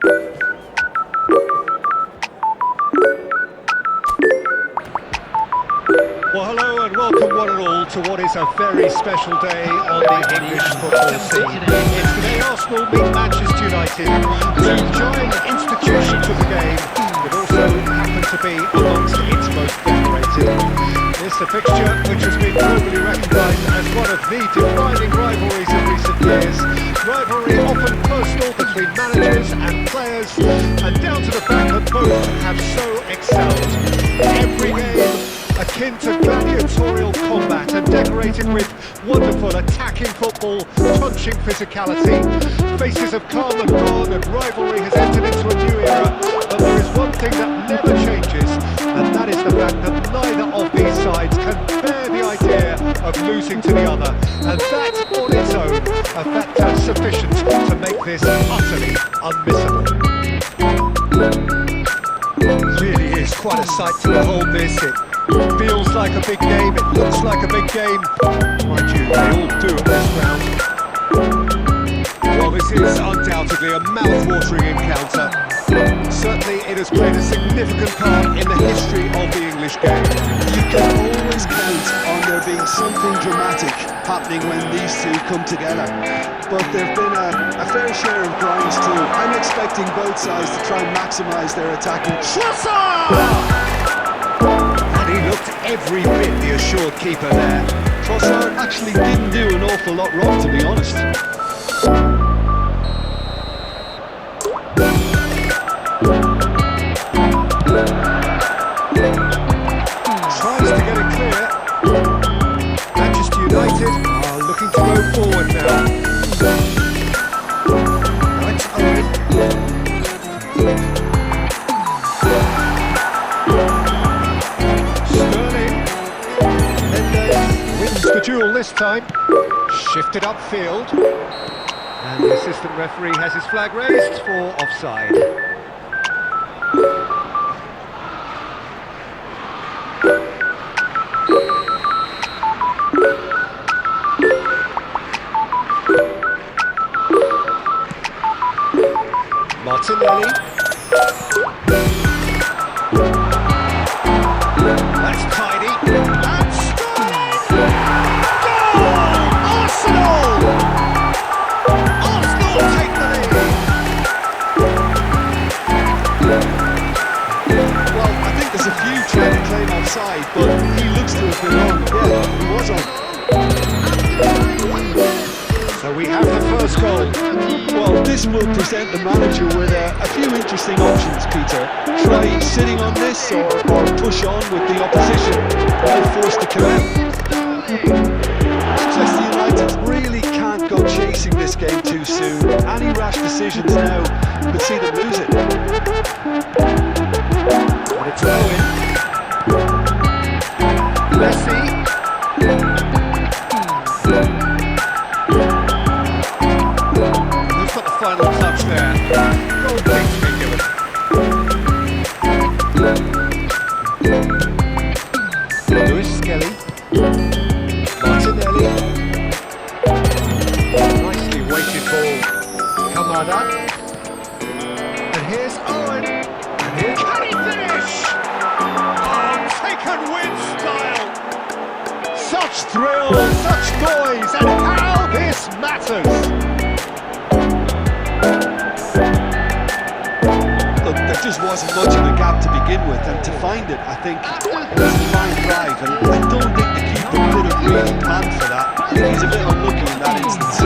Well, hello and welcome one and all to what is a very special day on the English football scene. It's the day Arsenal meet Manchester United, two giant institutions of the game that also happen to be amongst its most decorated. It's a fixture which has been globally recognised as one of the defining rivalries of recent years. Rivalry often personal between managers and players, and down to the fact that both have so excelled. Every game akin to gladiatorial combat and decorated with wonderful attacking football, punching physicality. Faces have come and gone and rivalry has entered into a new era, but there is one thing that never changes, and that is the fact that neither of these sides can bear the idea of losing to the other, and that on its own, a fact that's sufficient to make this utterly unmissable. It really is quite a sight to behold this. It feels like a big game, it looks like a big game. Mind you, they all do at this ground. Well, this is undoubtedly a mouth-watering encounter. Certainly it has played a significant part in the history of the English game. You can always count on there being something dramatic happening when these two come together. But there have been a fair share of grinds too. I'm expecting both sides to try and maximise their attacking. He looked every bit the assured keeper there. Trossard actually didn't do an awful lot wrong, to be honest. Tries to get it clear. Manchester United are looking to go forward now. Now it's Owen. The duel this time, shifted upfield, and the assistant referee has his flag raised for offside. Martinelli. That's tidy. Offside, but he looks to have been on. Yeah, he was on. So we have the first goal. Well, this will present the manager with a few interesting options, Peter. Try sitting on this or push on with the opposition while forced to come out. Manchester United really can't go chasing this game too soon. Any rash decisions now could see them lose it. And it's Owen. Messi. Who's got the final touch there? Goal kick's been given. Lewis Skelly. Martinelli. Nicely weighted ball. Kamada. And here's Owen. And here's... Can he finish? Taken with style. Such thrill, such noise, and how this matters. Look, there just wasn't much of a gap to begin with, and to find it, I think, it was a fine drive, and I don't think the keeper could have really planned for that. I think he's a bit unlucky in that instance.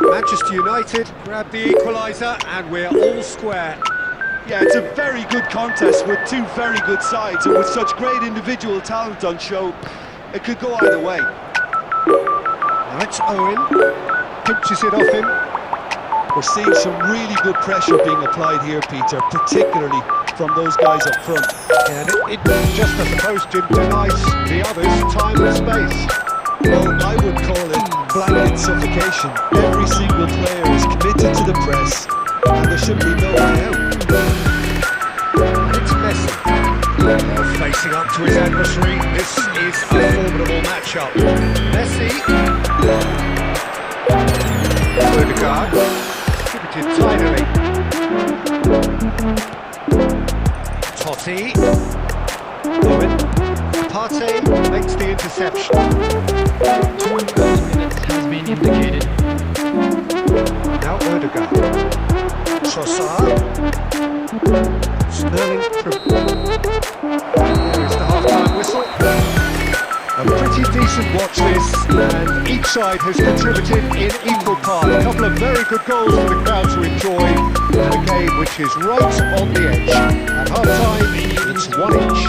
Manchester United grab the equaliser and we're all square. Yeah, it's a very good contest with two very good sides, and with such great individual talent on show, it could go either way. Now it's Owen, pinches it off him. We're seeing some really good pressure being applied here, Peter, particularly from those guys up front. And it just, I suppose, Jim, denies the others time and space. Well, I would call it blanket suffocation. Every single player is committed to the press, and there should be no way out. And it's Messi. Now facing up to his adversary. This is a formidable matchup. Messi. Odegaard. Distributed tidily. Totti. Owen. Partey makes the interception. 12 minutes has been indicated. Now Odegaard. Trossard. Sterling through. There is the half-time whistle. A pretty decent watch this, and each side has contributed in equal part. A couple of very good goals for the crowd to enjoy, and a game which is right on the edge. At half-time, it's 1 each.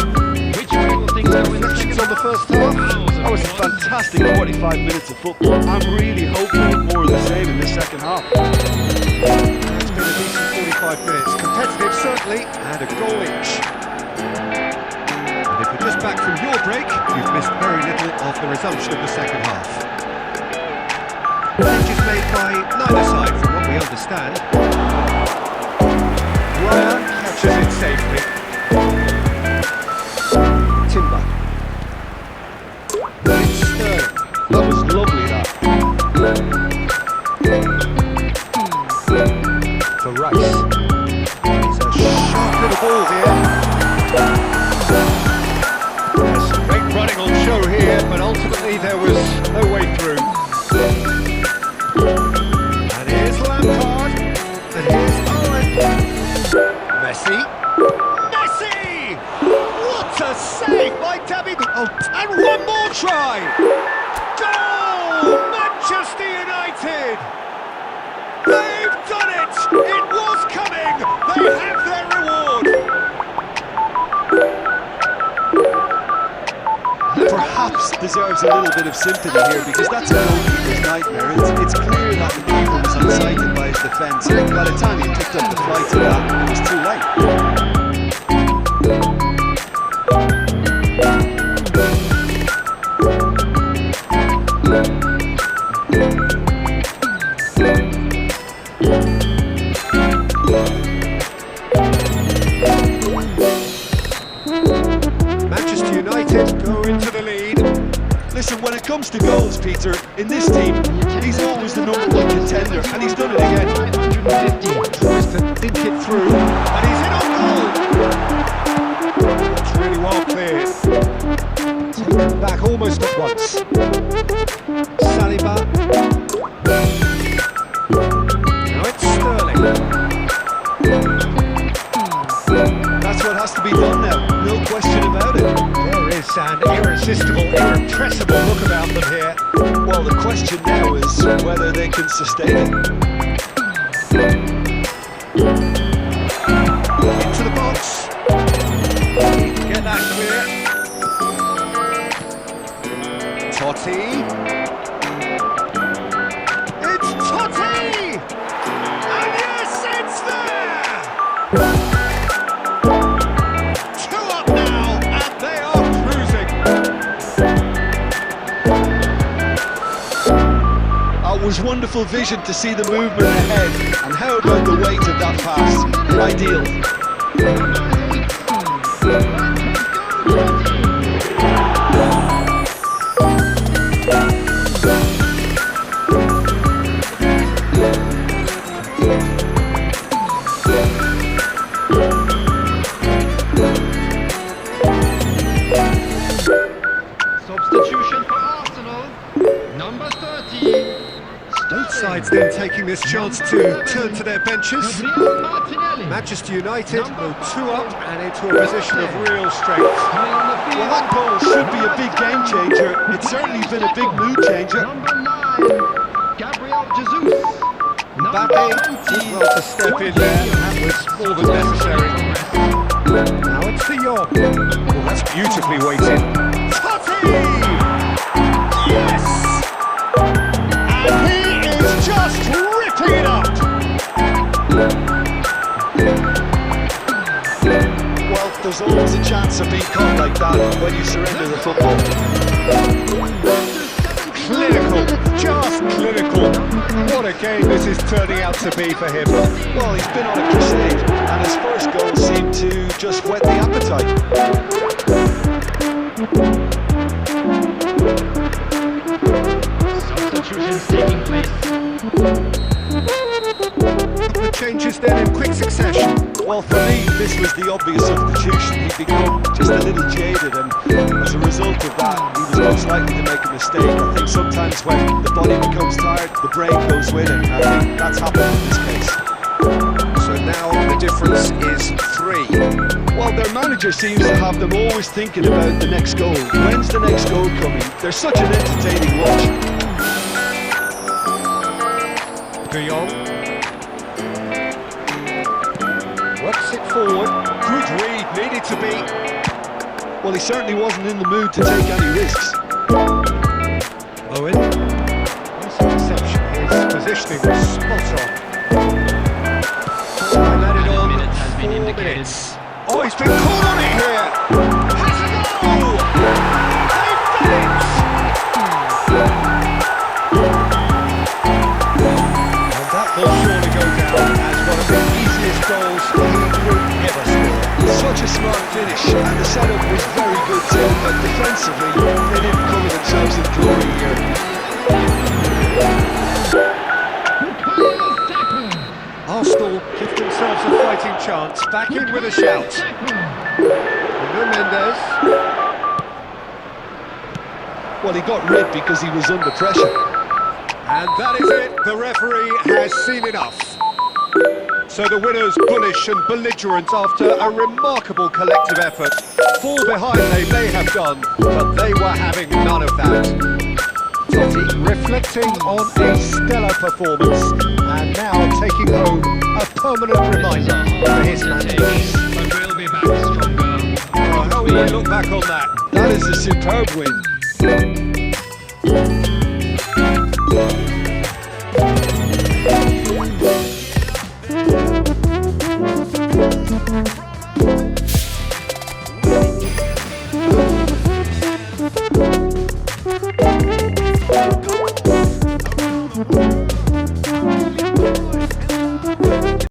Which way will things go in the Reflections second on the first half. That was a fantastic 45 minutes of football. I'm really hopeful more of the same in the second half. It's been a decent 45 minutes. Competitive, certainly, and a goal each. And if you're just back from your break, you've missed very little of the resumption of the second half. Changes made by neither side, from what we understand. Ryan catches it safely. Timber. It's Sterling. That was lovely, that. For Rice. It's a sharp little ball here. There's some great running on show here, but ultimately there was no way through. And here's Lampard. And here's Owen. Messi. Messi! What a save by David! Oh, and one more try! Goal! Manchester United! They've done it! It was coming! They have their reward! Perhaps deserves a little bit of sympathy here, because that's a goalkeeper's nightmare. It's clear that the keeper was unsighted by his defence. By the time he picked up the flight to that, it was too late. Manchester United go into the lead. Listen, when it comes to goals, Peter, in this team, he's always the number one contender, and he's done it again. 550. Tries to think it through, and he's in on goal. It's really well cleared. Taken back almost at once. Saliba. Now it's Sterling. That's what has to be done now, no question about it. There is an irresistible, irrepressible look about them here. Well, the question now is whether they can sustain it. Into the box. Get that clear. Totti. It's Totti! And yes, it's there! 2 up now, and they are cruising. It was wonderful vision to see the movement ahead, and how about the weight of that pass? Ideal. Substitution for Arsenal. Number 30. Both sides then taking this chance to turn to their benches. Gabriel Martinelli. Manchester United go 2 up and into a position of real strength. Coming on the field. Well, that goal should be a big game changer. It's certainly been a big mood changer. Number 9. Gabriel Jesus. Mbappe did well to step in there, and that was more than necessary. Now it's De Jong. Well, that's beautifully weighted. Totti! Yes! And he is just ripping it up! Well, there's always a chance of being caught like that when you surrender the football. Clinical, just clinical. What a game this is turning out to be for him. Well, he's been on a crusade, and his first goal seemed to just whet the appetite. Substitutions taking place. The changes then in quick succession. Well, for me, this was the obvious substitution. He'd become just a little jaded, and as a result of that, he was most likely to make a mistake. I think sometimes when the body becomes tired, the brain goes with it, and I think that's happened in this case. So now the difference is 3. Well, their manager seems to have them always thinking about the next goal. When's the next goal coming? They're such an entertaining watch. De Jong works it forward. Good read, needed to be. Well, he certainly wasn't in the mood to take any risks. Owen. Nice interception. His positioning was spot on. And added on Minute has been 4 indicated. minutes. Oh, he's been caught on it here. Has a goal. They've done it. And that will surely go down as one of the easiest goals he could ever score. Such a smart finish, and the setup was very good too, but defensively, they didn't cover themselves in glory here. Arsenal give themselves a fighting chance. Back in with a shout. Nuno Mendes. Well, he got rid because he was under pressure. And that is it. The referee has seen enough. So the winners bullish and belligerent after a remarkable collective effort. Fall behind they may have done, but they were having none of that. Totti reflecting on a stellar performance and now taking home a permanent reminder for his manager. But we'll be back stronger. Oh, how will we look back on that? That is a superb win. Go!